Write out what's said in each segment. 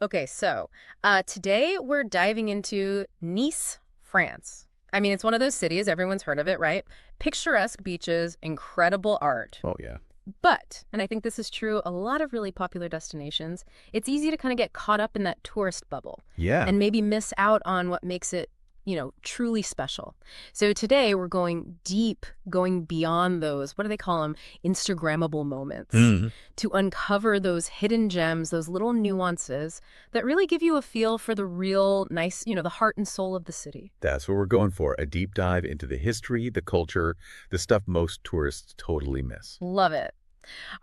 Okay, so today we're diving into Nice, France. I mean, it's one of those cities, everyone's heard of it, right? Picturesque beaches, incredible art. Oh, yeah. But, and I think this is true, a lot of really popular destinations, it's easy to kind of get caught up in that tourist bubble Yeah. and maybe miss out on what makes it, truly special. So today we're going deep, going beyond those, what do they call them? Instagrammable moments Mhm. to uncover those hidden gems, those little nuances that really give you a feel for the real nice, the heart and soul of the city. That's what we're going for, a deep dive into the history, the culture, the stuff most tourists totally miss. Love it.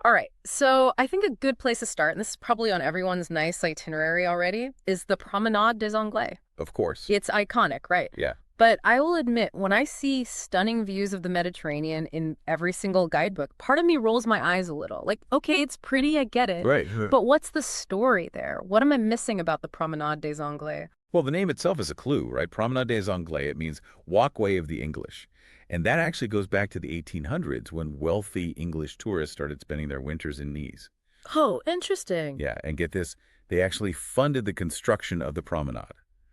All right. So I think a good place to start, and this is probably on everyone's nice itinerary already, is the Promenade des Anglais. Of course. It's iconic, right? Yeah. But I will admit, when I see stunning views of the Mediterranean in every single guidebook, part of me rolls my eyes a little. Like, okay, it's pretty, I get it. Right. But what's the story there? What am I missing about the Promenade des Anglais? Well, the name itself is a clue, right? Promenade des Anglais, it means walkway of the English. And that actually goes back to the 1800s when wealthy English tourists started spending their winters in Nice. Oh, interesting. Yeah, and get this, they actually funded the construction of the promenade.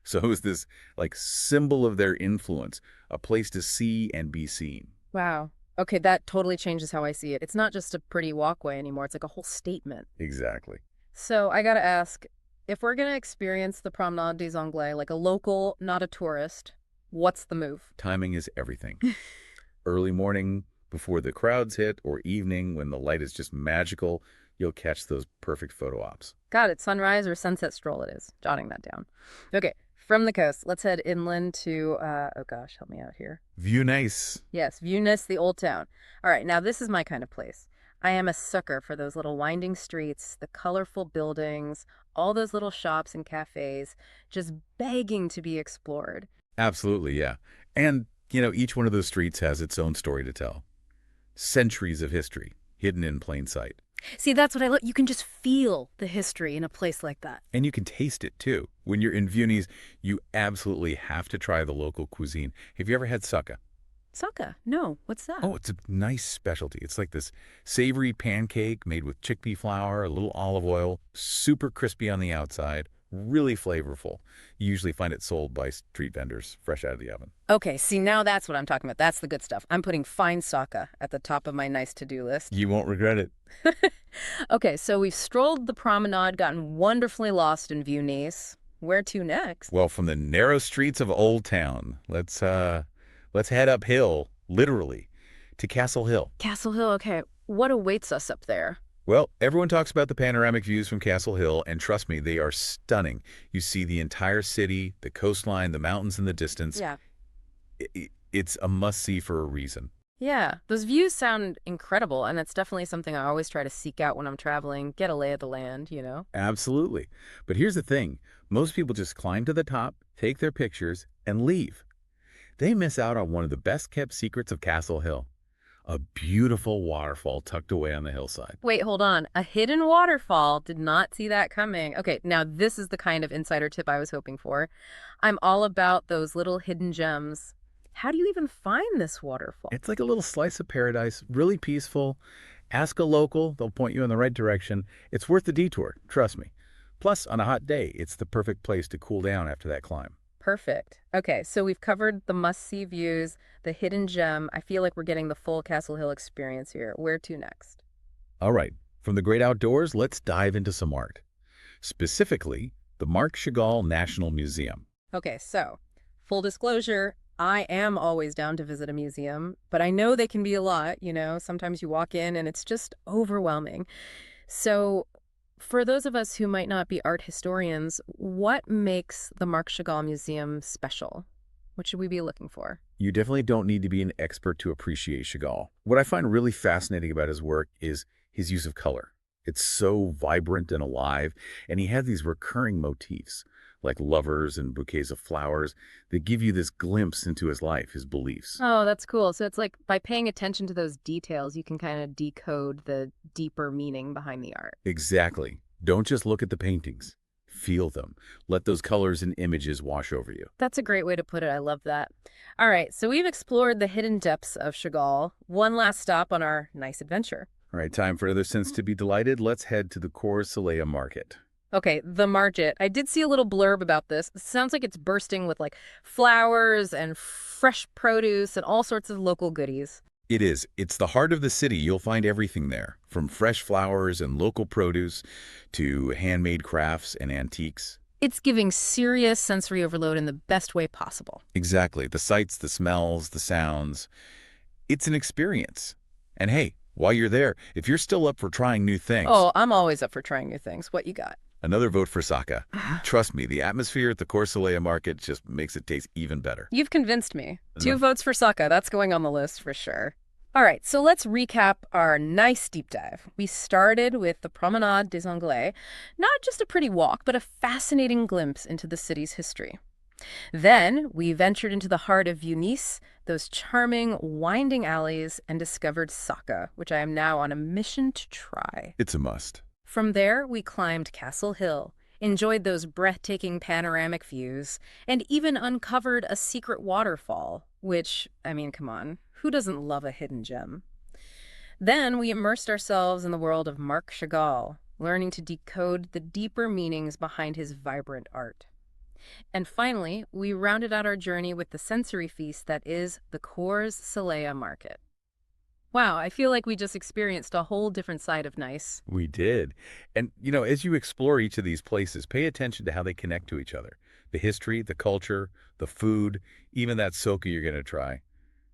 So it was this like symbol of their influence, a place to see and be seen. Wow. Okay, that totally changes how I see it. It's not just a pretty walkway anymore. It's like a whole statement. Exactly. So I gotta ask, if we're gonna experience the Promenade des Anglais like a local, not a tourist, what's the move? Timing is everything. Early morning before the crowds hit or evening when the light is just magical, you'll catch those perfect photo ops. Got it. Sunrise or sunset stroll it is. Jotting that down. Okay, from the coast, let's head inland to, oh gosh, help me out here. Vieux Nice. Yes, Vieux Nice, the old town. All right, now this is my kind of place. I am a sucker for those little winding streets, the colorful buildings, all those little shops and cafes, just begging to be explored. Absolutely, yeah. And, each one of those streets has its own story to tell. Centuries of history hidden in plain sight. See, that's what I look. You can just feel the history in a place like that. And you can taste it, too. When you're in Viennese, you absolutely have to try the local cuisine. Have you ever had sake? Saka? No, what's that? Oh, it's a nice specialty. It's like this savory pancake made with chickpea flour, a little olive oil, super crispy on the outside, really flavorful. You usually find it sold by street vendors fresh out of the oven. Okay, see, now that's what I'm talking about. That's the good stuff. I'm putting fine saka at the top of my nice to-do list. You won't regret it. Okay, so we've strolled the promenade, gotten wonderfully lost in Vieux Nice. Where to next? Well, from the narrow streets of Old Town, let's head uphill, literally, to Castle Hill. Castle Hill, okay. What awaits us up there? Well, everyone talks about the panoramic views from Castle Hill, and trust me, they are stunning. You see the entire city, the coastline, the mountains in the distance. Yeah. It's a must-see for a reason. Yeah, those views sound incredible, and that's definitely something I always try to seek out when I'm traveling, get a lay of the land. Absolutely. But here's the thing. Most people just climb to the top, take their pictures, and leave. They miss out on one of the best-kept secrets of Castle Hill, a beautiful waterfall tucked away on the hillside. Wait, hold on. A hidden waterfall. Did not see that coming. Okay, now this is the kind of insider tip I was hoping for. I'm all about those little hidden gems. How do you even find this waterfall? It's like a little slice of paradise, really peaceful. Ask a local, they'll point you in the right direction. It's worth the detour, trust me. Plus, on a hot day, it's the perfect place to cool down after that climb. Perfect. Okay, so we've covered the must-see views, the hidden gem. I feel like we're getting the full Castle Hill experience here. Where to next? All right, from the great outdoors, let's dive into some art. Specifically, the Marc Chagall National Museum. Okay, so full disclosure, I am always down to visit a museum, but I know they can be a lot. Sometimes you walk in and it's just overwhelming. So for those of us who might not be art historians, what makes the Marc Chagall Museum special? What should we be looking for? You definitely don't need to be an expert to appreciate Chagall. What I find really fascinating about his work is his use of color. It's so vibrant and alive, and he has these recurring motifs, like lovers and bouquets of flowers, that give you this glimpse into his life, his beliefs. Oh, that's cool. So it's like by paying attention to those details, you can kind of decode the deeper meaning behind the art. Exactly. Don't just look at the paintings. Feel them. Let those colors and images wash over you. That's a great way to put it. I love that. All right, so we've explored the hidden depths of Chagall. One last stop on our nice adventure. All right, time for other scents to be delighted. Let's head to the Cours Saleya Market. Okay, the market. I did see a little blurb about this. It sounds like it's bursting with like flowers and fresh produce and all sorts of local goodies. It is. It's the heart of the city. You'll find everything there, from fresh flowers and local produce to handmade crafts and antiques. It's giving serious sensory overload in the best way possible. Exactly. The sights, the smells, the sounds. It's an experience. And hey, while you're there, if you're still up for trying new things, Oh, I'm always up for trying new things. What you got? another vote for Saka. Trust me, the atmosphere at the Cours Saleya Market just makes it taste even better. You've convinced me. Two No. votes for Saka. That's going on the list for sure. All right, so let's recap our nice deep dive. We started with the Promenade des Anglais, not just a pretty walk, but a fascinating glimpse into the city's history. Then we ventured into the heart of Vieux Nice, those charming, winding alleys, and discovered Saka, which I am now on a mission to try. It's a must. From there, we climbed Castle Hill, enjoyed those breathtaking panoramic views, and even uncovered a secret waterfall, which, I mean, come on, who doesn't love a hidden gem? Then we immersed ourselves in the world of Marc Chagall, learning to decode the deeper meanings behind his vibrant art. And finally, we rounded out our journey with the sensory feast that is the Cours Saleya Market. Wow, I feel like we just experienced a whole different side of Nice. We did. And, as you explore each of these places, pay attention to how they connect to each other. The history, the culture, the food, even that soca you're going to try.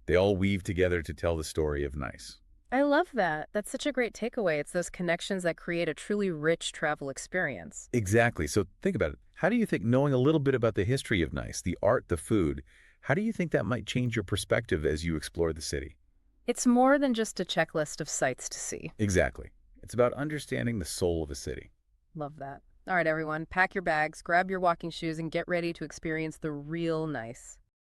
They all weave together to tell the story of Nice. I love that. That's such a great takeaway. It's those connections that create a truly rich travel experience. Exactly. So think about it. How do you think knowing a little bit about the history of Nice, the art, the food, how do you think that might change your perspective as you explore the city? It's more than just a checklist of sights to see. Exactly. It's about understanding the soul of a city. Love that. All right, everyone, pack your bags, grab your walking shoes, and get ready to experience the real Nice.